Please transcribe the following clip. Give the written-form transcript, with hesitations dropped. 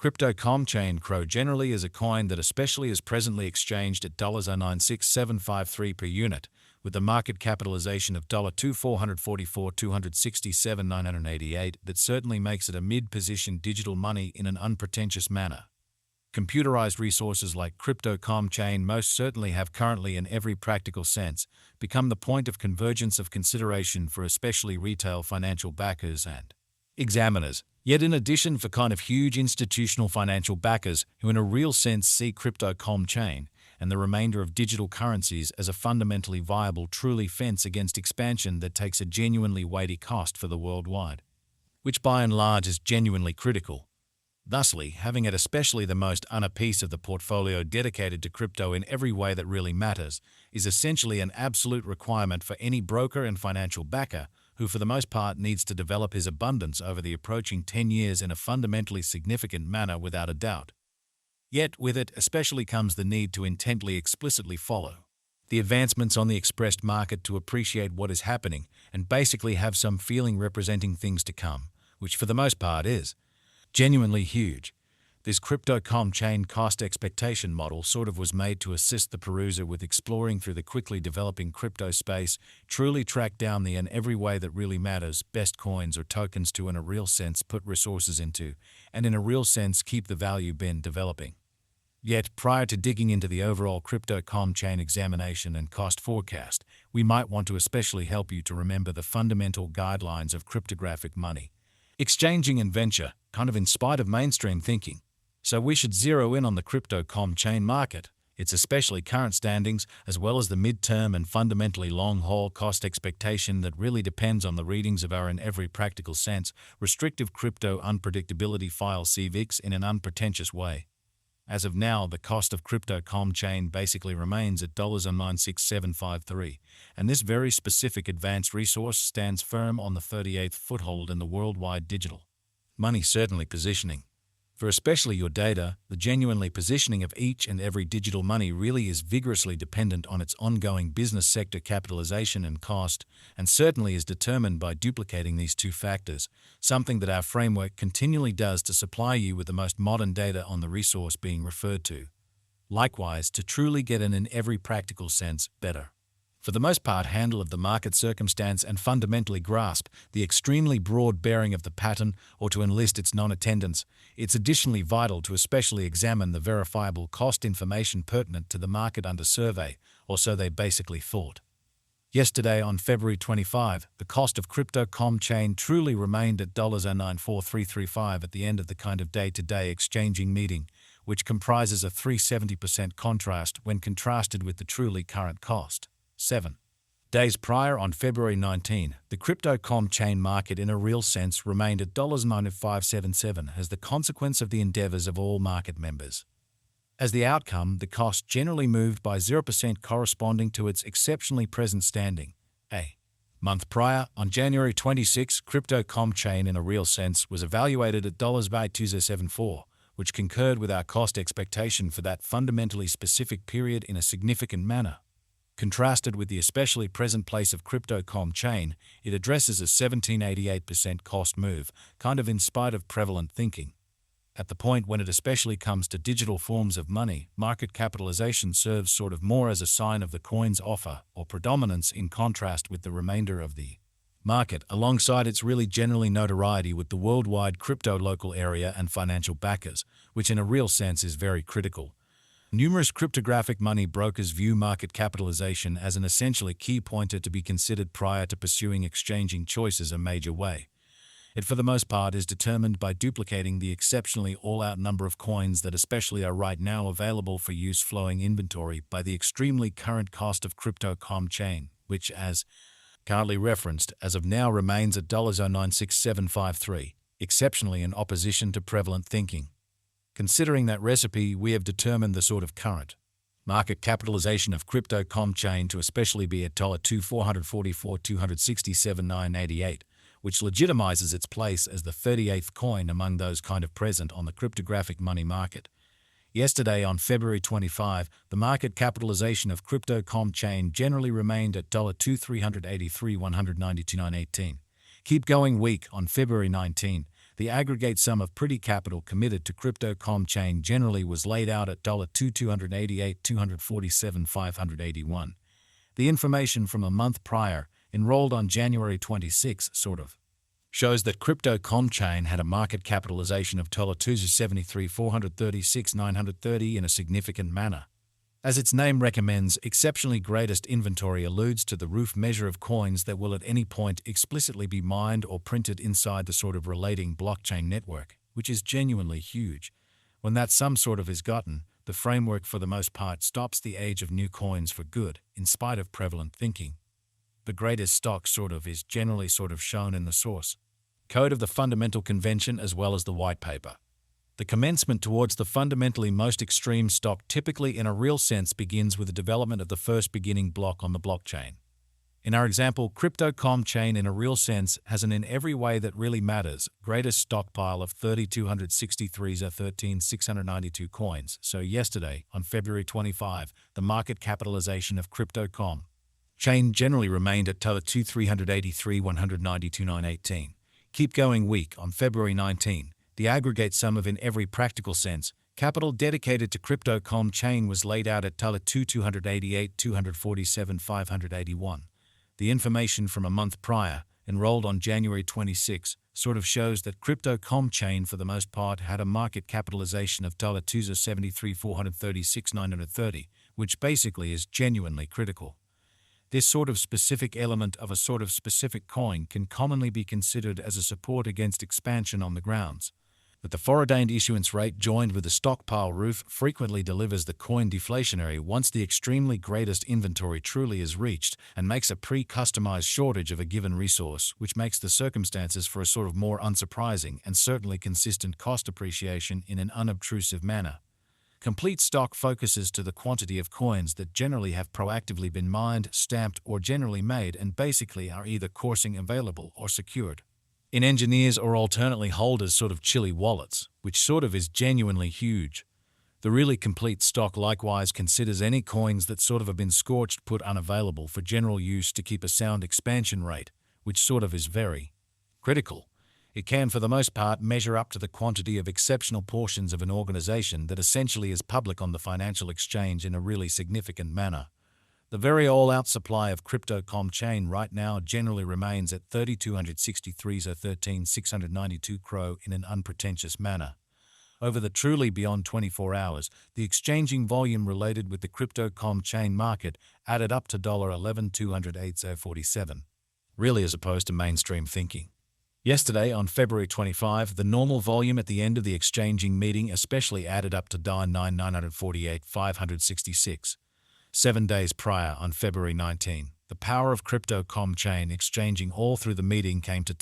Crypto.com chain CRO generally is a coin that especially is presently exchanged at $0.096753 per unit, with a market capitalization of $2,444,267,988 that certainly makes it a mid-position digital money in an unpretentious manner. Computerized resources like Crypto.com chain most certainly have currently in every practical sense become the point of convergence of consideration for especially retail financial backers and examiners. Yet in addition for kind of huge institutional financial backers who in a real sense see Crypto.com chain and the remainder of digital currencies as a fundamentally viable truly fence against expansion that takes a genuinely weighty cost for the worldwide, which by and large is genuinely critical. Thusly, having it especially the most piece of the portfolio dedicated to crypto in every way that really matters is essentially an absolute requirement for any broker and financial backer who for the most part needs to develop his abundance over the approaching 10 years in a fundamentally significant manner without a doubt. Yet with it especially comes the need to intently explicitly follow the advancements on the expressed market to appreciate what is happening and basically have some feeling representing things to come, which for the most part is genuinely huge. This Crypto.com chain cost expectation model sort of was made to assist the peruser with exploring through the quickly developing crypto space, truly track down the in every way that really matters best coins or tokens to in a real sense put resources into, and in a real sense keep the value bin developing. Yet, prior to digging into the overall Crypto.com chain examination and cost forecast, we might want to especially help you to remember the fundamental guidelines of cryptographic money exchanging and venture, kind of in spite of mainstream thinking. So we should zero in on the Crypto.com chain market, its especially current standings, as well as the mid-term and fundamentally long-haul cost expectation that really depends on the readings of our in every practical sense restrictive crypto unpredictability file CVIX in an unpretentious way. As of now, the cost of Crypto.com chain basically remains at $96753, and this very specific advanced resource stands firm on the 38th foothold in the worldwide digital money certainly positioning. For especially your data, the genuinely positioning of each and every digital money really is vigorously dependent on its ongoing business sector capitalization and cost, and certainly is determined by duplicating these two factors, something that our framework continually does to supply you with the most modern data on the resource being referred to. Likewise, to truly get an in every practical sense better, for the most part, handle of the market circumstance and fundamentally grasp the extremely broad bearing of the pattern or to enlist its non-attendance, it's additionally vital to especially examine the verifiable cost information pertinent to the market under survey, or so they basically thought. Yesterday, on February 25, the cost of Crypto.com chain truly remained at $0.094335 at the end of the kind of day-to-day exchanging meeting, which comprises a 370% contrast when contrasted with the truly current cost. 7 days prior, on February 19, the Crypto.com chain market in a real sense remained at $9.577 as the consequence of the endeavors of all market members. As the outcome, the cost generally moved by 0% corresponding to its exceptionally present standing. A month prior, on January 26, Crypto.com chain in a real sense was evaluated at $2.2074, which concurred with our cost expectation for that fundamentally specific period in a significant manner. Contrasted with the especially present place of Crypto.com chain, it addresses a 1788% cost move, kind of in spite of prevalent thinking. At the point when it especially comes to digital forms of money, market capitalization serves sort of more as a sign of the coin's offer or predominance in contrast with the remainder of the market, alongside its really generally notoriety with the worldwide crypto local area and financial backers, which in a real sense is very critical. Numerous cryptographic money brokers view market capitalization as an essentially key pointer to be considered prior to pursuing exchanging choices a major way. It for the most part is determined by duplicating the exceptionally all-out number of coins that especially are right now available for use flowing inventory by the extremely current cost of Crypto.com chain, which as currently referenced as of now remains at $0.096753, exceptionally in opposition to prevalent thinking. Considering that recipe, we have determined the sort of current market capitalization of Crypto.com chain to especially be at $2,444,267,988, which legitimizes its place as the 38th coin among those kind of present on the cryptographic money market. Yesterday, on February 25, the market capitalization of Crypto.com chain generally remained at $2,383,192,918. Keep going week, on February 19, The aggregate sum of pretty capital committed to Crypto.com chain generally was laid out at $288,247,581. The information from a month prior, enrolled on January 26, shows that Crypto.com chain had a market capitalization of $273,436,930 in a significant manner. As its name recommends, exceptionally greatest inventory alludes to the rough measure of coins that will at any point explicitly be mined or printed inside the relating blockchain network, which is genuinely huge. When that sum is gotten, the framework for the most part stops the age of new coins for good, in spite of prevalent thinking. The greatest stock is generally shown in the source code of the fundamental convention as well as the white paper. The commencement towards the fundamentally most extreme stock typically in a real sense begins with the development of the first beginning block on the blockchain. In our example, Crypto.com chain in a real sense has an in every way that really matters greatest stockpile of 3,263,13,692 coins. So yesterday, on February 25, the market capitalization of Crypto.com chain generally remained at $2,383,192,918. Keep going week on February 19. The aggregate sum of in every practical sense capital dedicated to Crypto.com chain was laid out at $288,247,581. The information from a month prior, enrolled on January 26, shows that Crypto.com chain for the most part had a market capitalization of $273,436,930, which basically is genuinely critical. This specific element of a specific coin can commonly be considered as a support against expansion on the grounds that the foreordained issuance rate joined with the stockpile roof frequently delivers the coin deflationary once the extremely greatest inventory truly is reached and makes a pre-customized shortage of a given resource, which makes the circumstances for a more unsurprising and certainly consistent cost appreciation in an unobtrusive manner. Complete stock focuses to the quantity of coins that generally have proactively been mined, stamped, or generally made and basically are either coursing available or secured in engineers or alternately holders chilly wallets, which is genuinely huge. The really complete stock likewise considers any coins that have been scorched put unavailable for general use to keep a sound expansion rate, which is very critical. It can for the most part measure up to the quantity of exceptional portions of an organization that essentially is public on the financial exchange in a really significant manner. The very all-out supply of Crypto.com chain right now generally remains at 3,263,13,692 CRO in an unpretentious manner. Over the truly beyond 24 hours, the exchanging volume related with the Crypto.com chain market added up to $11,208,047, really as opposed to mainstream thinking. Yesterday, on February 25, the normal volume at the end of the exchanging meeting especially added up to $9,948,566. 7 days prior, on February 19, the power of Crypto.com chain exchanging all through the meeting came to